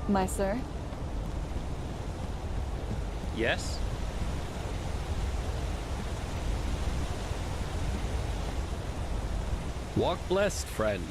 My sir? Yes? Walk blessed, friend.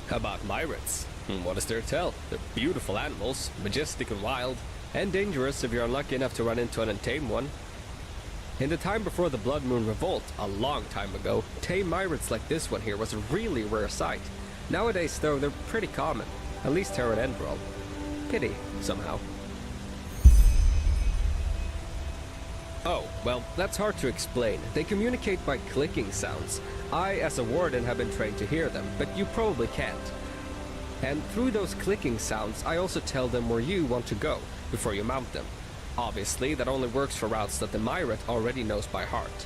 How about myrads? What is there to tell? They're beautiful animals, majestic and wild, and dangerous if you're unlucky enough to run into an untamed one. In the time before the Blood Moon Revolt, a long time ago, tame myrads like this one here was a really rare sight. Nowadays, though, they're pretty common, at least here at Enderal. Pity, somehow. Oh, well, that's hard to explain. They communicate by clicking sounds. I, as a warden, have been trained to hear them, but you probably can't. And through those clicking sounds, I also tell them where you want to go, before you mount them. Obviously, that only works for routes that the myrat already knows by heart.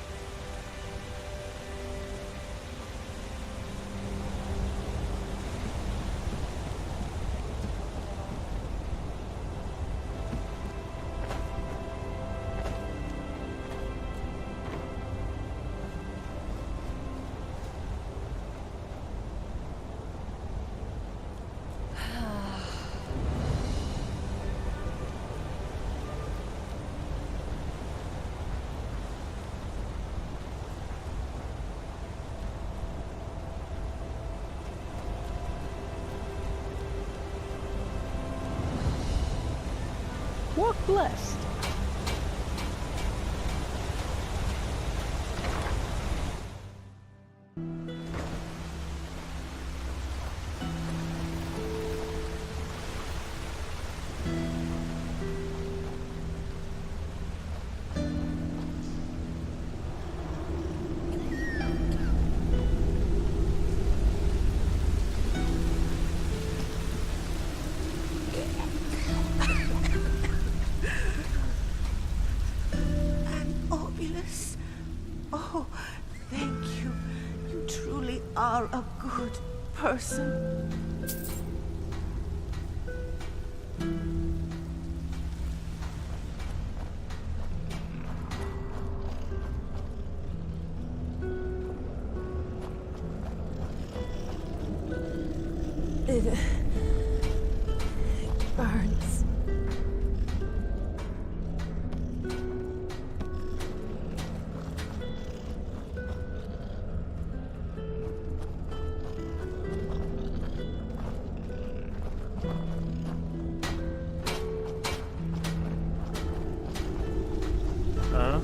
Walk blessed. Oh, thank you. You truly are a good person. It burns. Huh?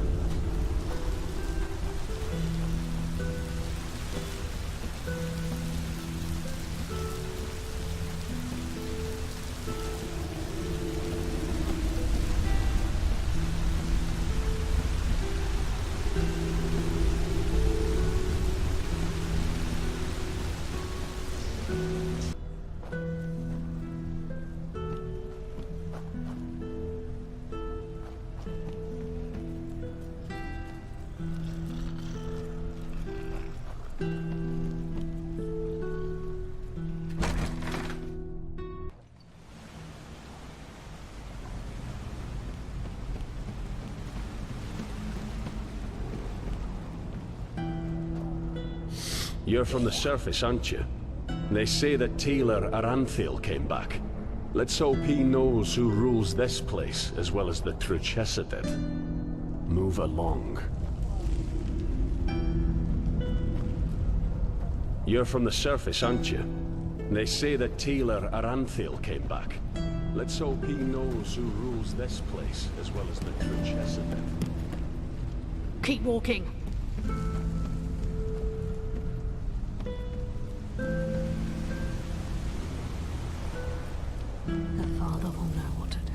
You're from the surface, aren't you? They say that Taylor Aranthael came back. Let's hope he knows who rules this place, as well as the true Chesedid. Move along. You're from the surface, aren't you? They say that Taylor Aranthael came back. Let's hope he knows who rules this place, as well as the true Chesedid. Keep walking. The Father will know what to do.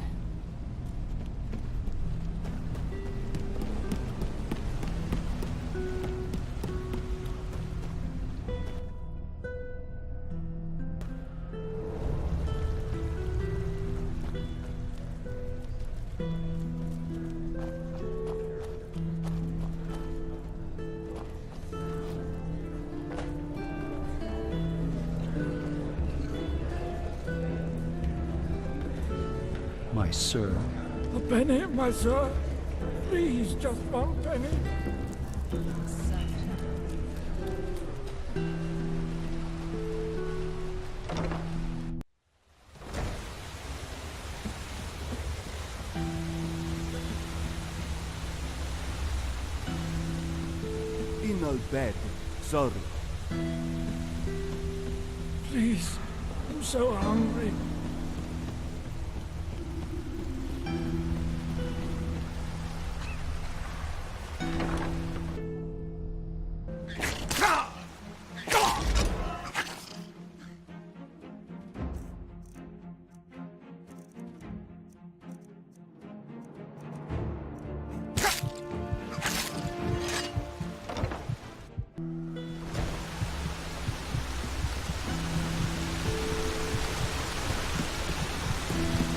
my sir. A penny, my sir. Please, just one penny. In al bed, sorry. Please, I'm so hungry.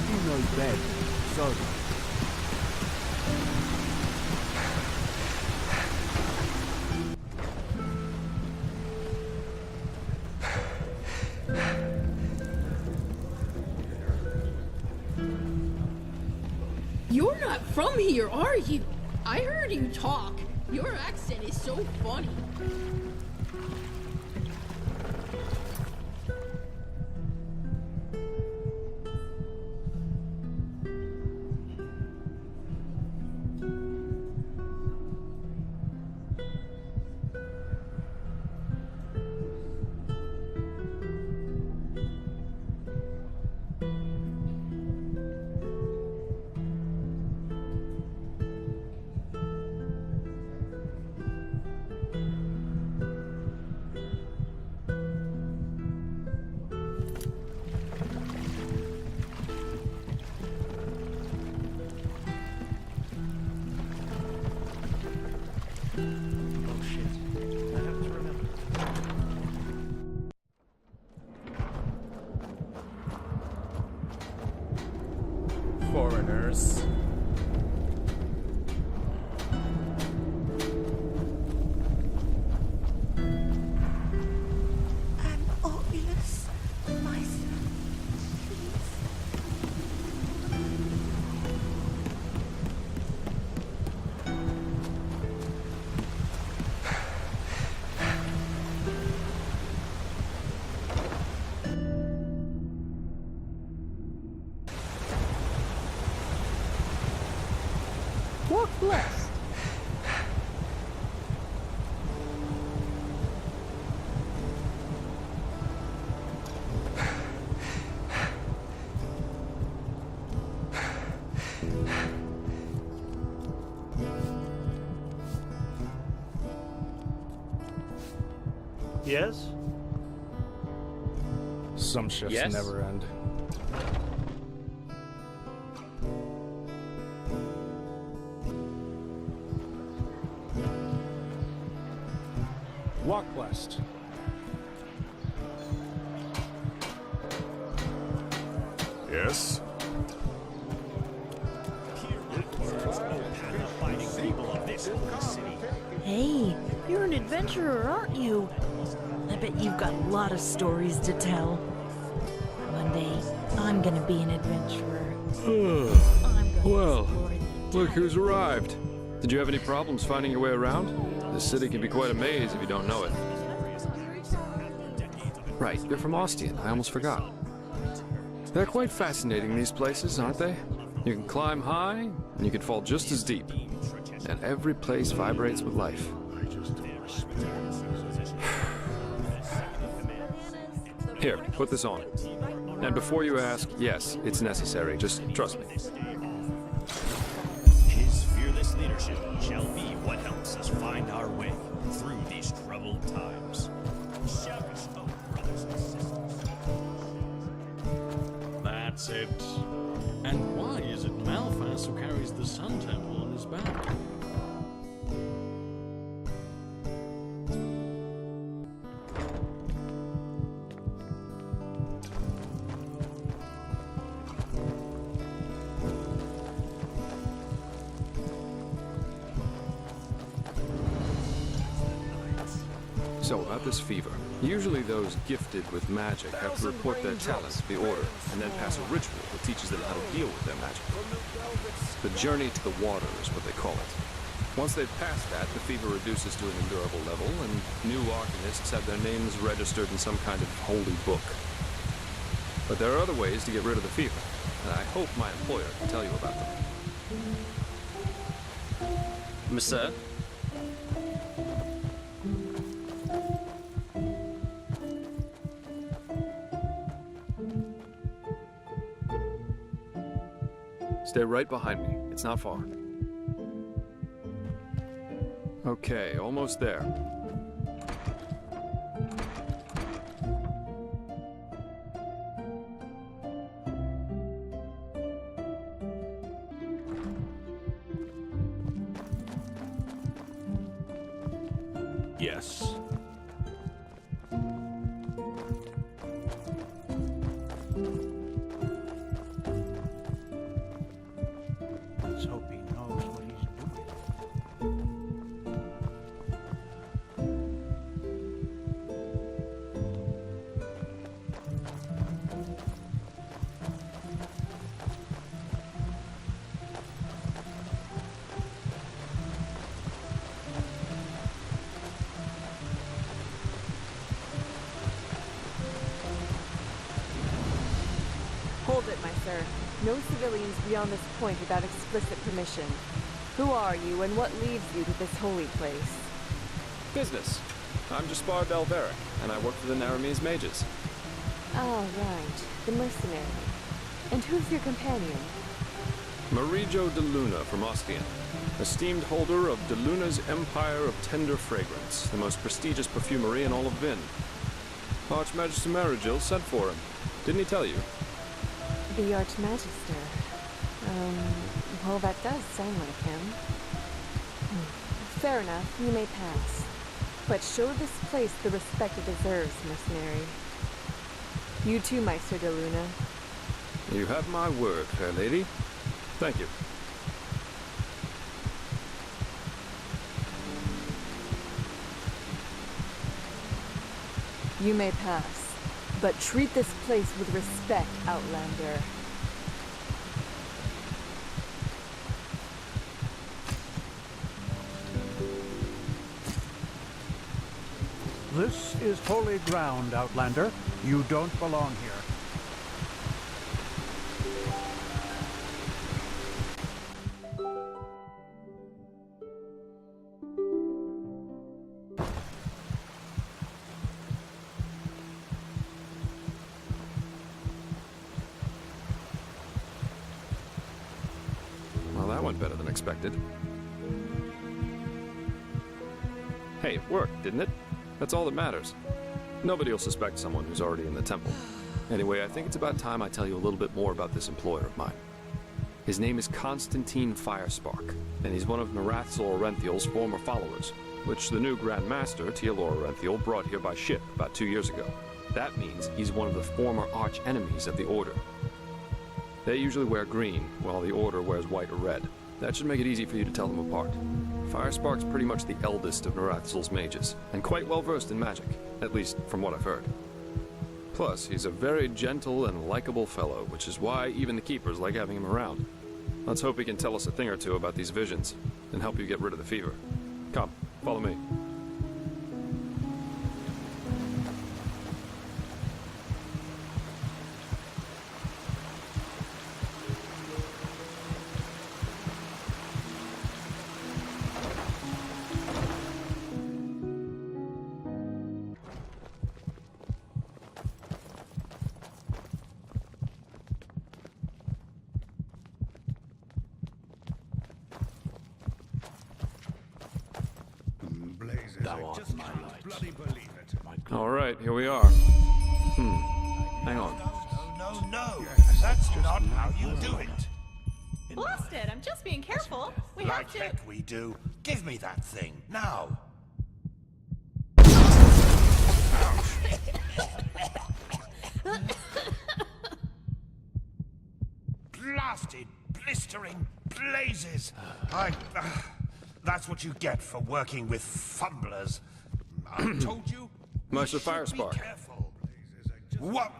In al bed, sorry. You're not from here, are you? I heard you talk. Your accent is so funny. Foreigners. An ovilus, my son. Please. Walk blessed. Yes? Some shifts Yes? never end. Walk blessed. Yes? Hey, you're an adventurer, aren't you? I bet you've got a lot of stories to tell. One day, I'm gonna be an adventurer. I'm gonna Well, explore the look who's entire arrived. Did you have any problems finding your way around? The city can be quite a maze if you don't know it. Right, you're from Ostian. I almost forgot. They're quite fascinating, these places, aren't they? You can climb high, and you can fall just as deep. And every place vibrates with life. Here, put this on. And before you ask, yes, it's necessary. Just trust me. His fearless leadership shall be what helps us find our way through these troubled times. Cherish hope, brothers and sisters. That's it. And why is it Malphas who carries the Sun Temple on his back? So, about this fever. Usually those gifted with magic have to report their talent to the Order, and then pass a ritual that teaches them how to deal with their magic. The journey to the water is what they call it. Once they've passed that, the fever reduces to an endurable level, and new arcanists have their names registered in some kind of holy book. But there are other ways to get rid of the fever, and I hope my employer can tell you about them. Monsieur? Stay right behind me. It's not far. Okay, almost there. Yes. Let's hope he knows what he's doing. Hold it, my sir. No civilians beyond this point without explicit permission. Who are you, and what leads you to this holy place? Business. I'm Jaspar Belveric, and I work for the Naramese mages. Oh, right. The mercenary. And who's your companion? Marijo de Luna from Ostian, esteemed holder of de Luna's Empire of Tender Fragrance, the most prestigious perfumery in all of Vin. Archmagister Marigil sent for him. Didn't he tell you? The Archmagister. Well, that does sound like him. Fair enough, you may pass. But show this place the respect it deserves, mercenary. You too, Meister de Luna. You have my word, fair lady. Thank you. You may pass, but treat this place with respect, Outlander. This is holy ground, Outlander. You don't belong here. Well, that went better than expected. Hey, it worked, didn't it? That's all that matters. Nobody will suspect someone who's already in the temple. Anyway, I think it's about time I tell you a little bit more about this employer of mine. His name is Constantine Firespark, and he's one of Narathzor Orenthiel's former followers, which the new Grand Master, Tealor Orenthiel, brought here by ship about 2 years ago. That means he's one of the former arch-enemies of the Order. They usually wear green, while the Order wears white or red. That should make it easy for you to tell them apart. Firespark's pretty much the eldest of Narathzul's mages, and quite well versed in magic, at least from what I've heard. Plus, he's a very gentle and likable fellow, which is why even the keepers like having him around. Let's hope he can tell us a thing or two about these visions, and help you get rid of the fever. Come, follow me. All right, here we are. Hang on. No, that's not how you do it. Blasted, I'm just being careful. We have to... Heck we do. Give me that thing, now. Blasted, blistering blazes. That's what you get for working with fumblers. I told you. Meister Firespark. What?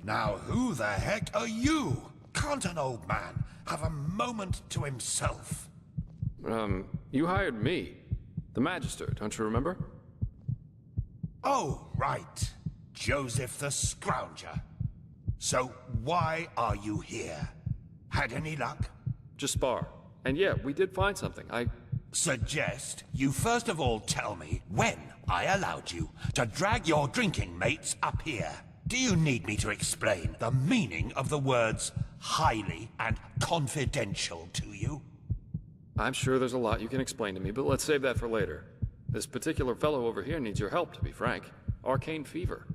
Now who the heck are you? Can't an old man have a moment to himself? You hired me. The Magister, don't you remember? Oh, right. Joseph the Scrounger. So why are you here? Had any luck? Just spar. And yeah, we did find something. I suggest you first of all tell me when I allowed you to drag your drinking mates up here. Do you need me to explain the meaning of the words highly and confidential to you? I'm sure there's a lot you can explain to me, but let's save that for later. This particular fellow over here needs your help, to be frank. Arcane fever.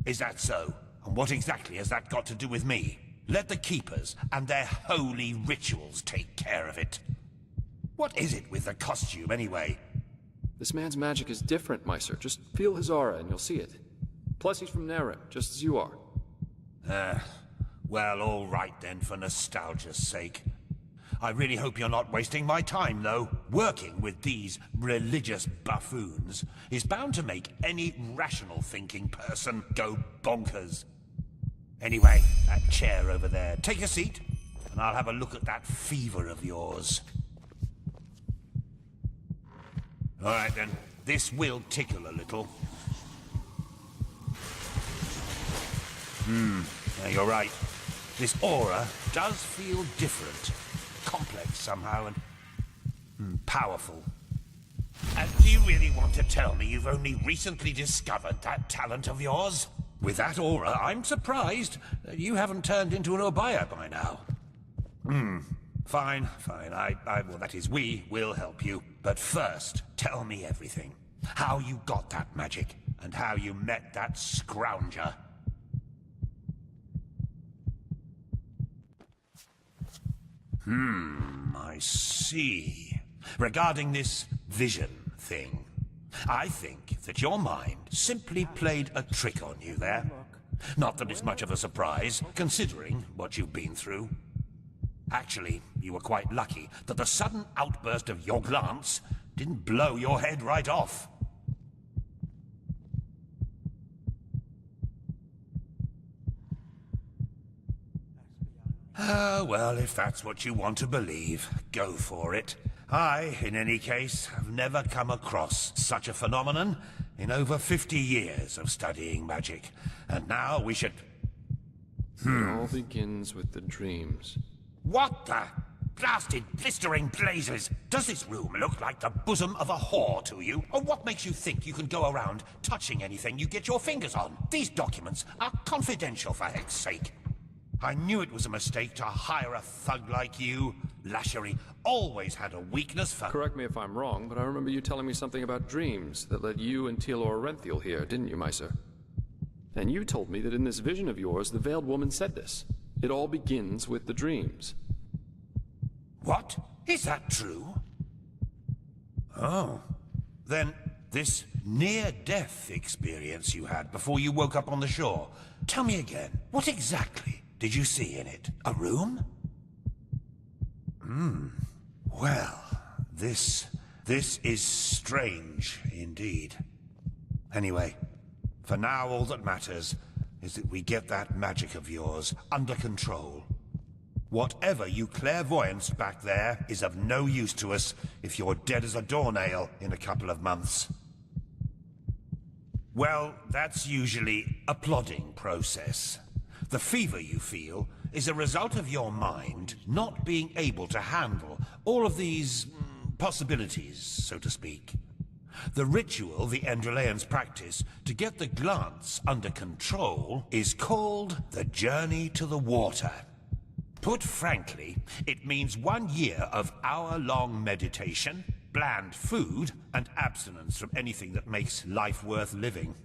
Is that so? And what exactly has that got to do with me? Let the Keepers and their holy rituals take care of it. What is it with the costume, anyway? This man's magic is different, Meister. Just feel his aura and you'll see it. Plus he's from Naren, just as you are. Well, all right then, for nostalgia's sake. I really hope you're not wasting my time, though. Working with these religious buffoons is bound to make any rational thinking person go bonkers. Anyway, that chair over there. Take a seat, and I'll have a look at that fever of yours. All right, then. This will tickle a little. Yeah, you're right. This aura does feel different. Complex somehow, and powerful. And do you really want to tell me you've only recently discovered that talent of yours? With that aura, I'm surprised that you haven't turned into an Obaya by now. Fine. Well, that is, we will help you. But first, tell me everything. How you got that magic, and how you met that Scrounger. I see. Regarding this vision thing, I think that your mind simply played a trick on you there. Not that it's much of a surprise, considering what you've been through. Actually, you were quite lucky that the sudden outburst of your glance didn't blow your head right off. Well, if that's what you want to believe, go for it. I, in any case, have never come across such a phenomenon in over 50 years of studying magic. And now we should... It all begins with the dreams. What the blasted blistering blazes? Does this room look like the bosom of a whore to you? Or what makes you think you can go around touching anything you get your fingers on? These documents are confidential, for heck's sake. I knew it was a mistake to hire a thug like you. Lashery always had a weakness for... Correct me if I'm wrong, but I remember you telling me something about dreams that led you and Tealor Renthiel here, didn't you, Meister? And you told me that in this vision of yours, the Veiled Woman said this. It all begins with the dreams. What? Is that true? Oh. Then this near-death experience you had before you woke up on the shore. Tell me again, what exactly did you see in it? A room? Well, this is strange indeed. Anyway, for now all that matters is that we get that magic of yours under control. Whatever you clairvoyanced back there is of no use to us if you're dead as a doornail in a couple of months. Well, that's usually a plodding process. The fever you feel is a result of your mind not being able to handle all of these possibilities, so to speak. The ritual the Enderalians practice to get the glance under control is called the Journey to the Water. Put frankly, it means 1 year of hour-long meditation, bland food, and abstinence from anything that makes life worth living.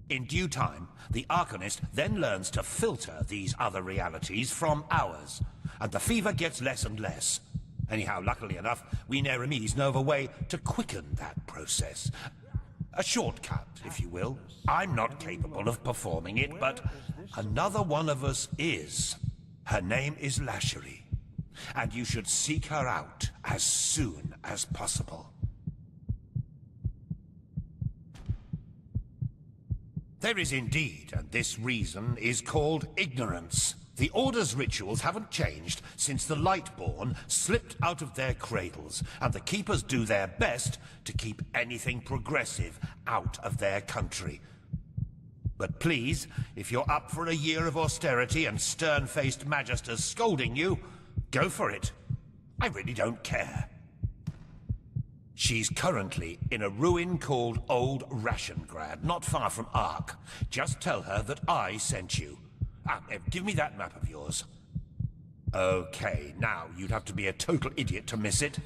In due time, the Arcanist then learns to filter these other realities from ours, and the fever gets less and less. Anyhow, luckily enough, we Neremes know of a way to quicken that process. A shortcut, if you will. I'm not capable of performing it, but another one of us is. Her name is Lashery, and you should seek her out as soon as possible. There is indeed, and this reason is called ignorance. The Order's rituals haven't changed since the Lightborn slipped out of their cradles, and the Keepers do their best to keep anything progressive out of their country. But please, if you're up for a year of austerity and stern-faced magisters scolding you, go for it. I really don't care. She's currently in a ruin called Old Rashengrad, not far from Ark. Just tell her that I sent you. Give me that map of yours. Okay, now you'd have to be a total idiot to miss it.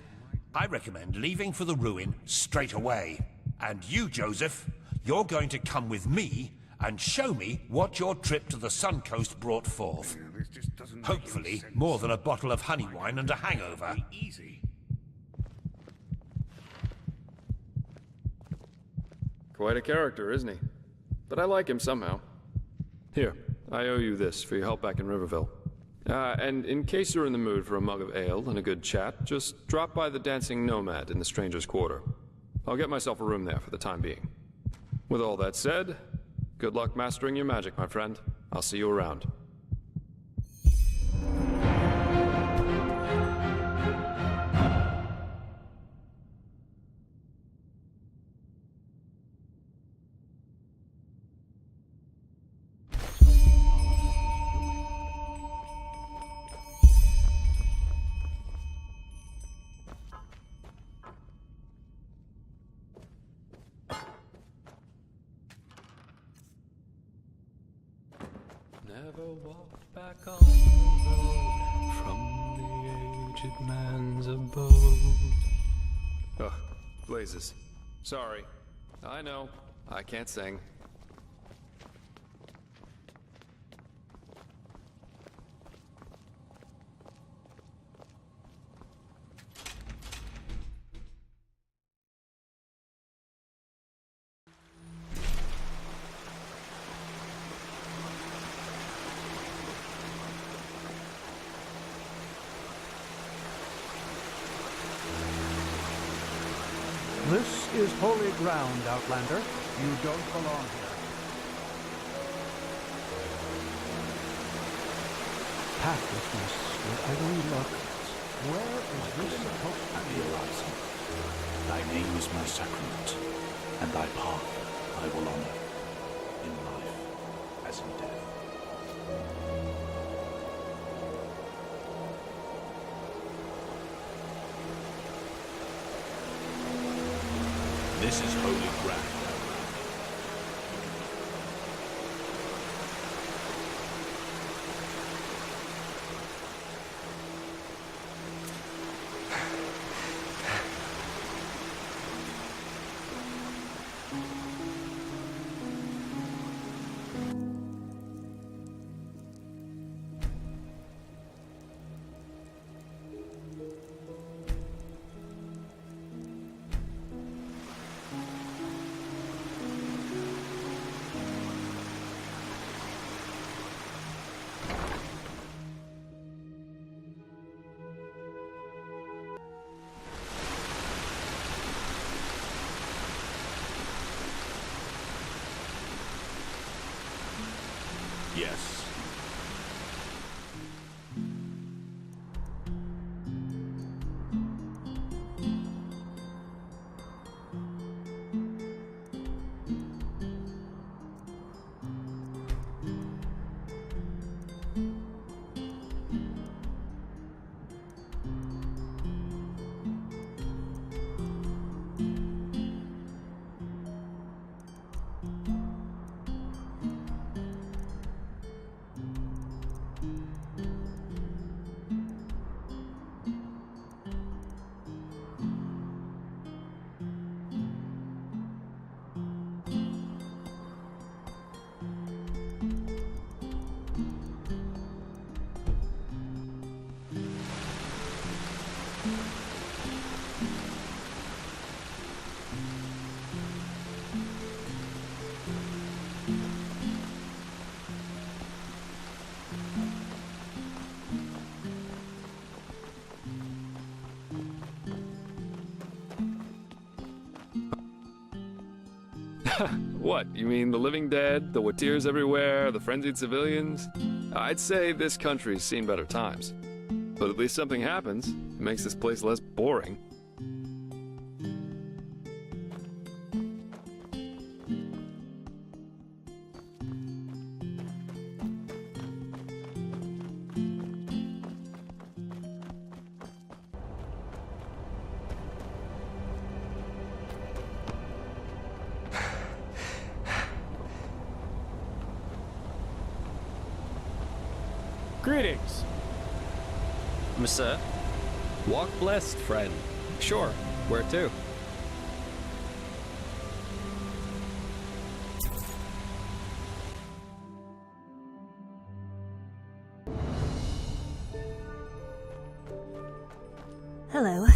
I recommend leaving for the ruin straight away. And you, Joseph, you're going to come with me and show me what your trip to the Sun Coast brought forth. Hopefully, more than a bottle of honey wine and a hangover. Quite a character, isn't he? But I like him somehow. Here, I owe you this for your help back in Riverville. And in case you're in the mood for a mug of ale and a good chat, just drop by the Dancing Nomad in the Stranger's Quarter. I'll get myself a room there for the time being. With all that said, good luck mastering your magic, my friend. I'll see you around. Never walked back on the road from the aged man's abode. Ugh, blazes. Sorry. I know. I can't sing. This is holy ground, Outlander. You don't belong here. Pathlessness, wherever we look. Where is this supposed to be? Horizon. Thy name is my sacrament, and thy path I will honor, in life as in death. This is holy ground. Yes. What, you mean the living dead, the Watirs everywhere, the frenzied civilians? I'd say this country's seen better times. But at least something happens. It makes this place less boring. Greetings. Sir? Walk blessed, friend. Sure, where to? Hello.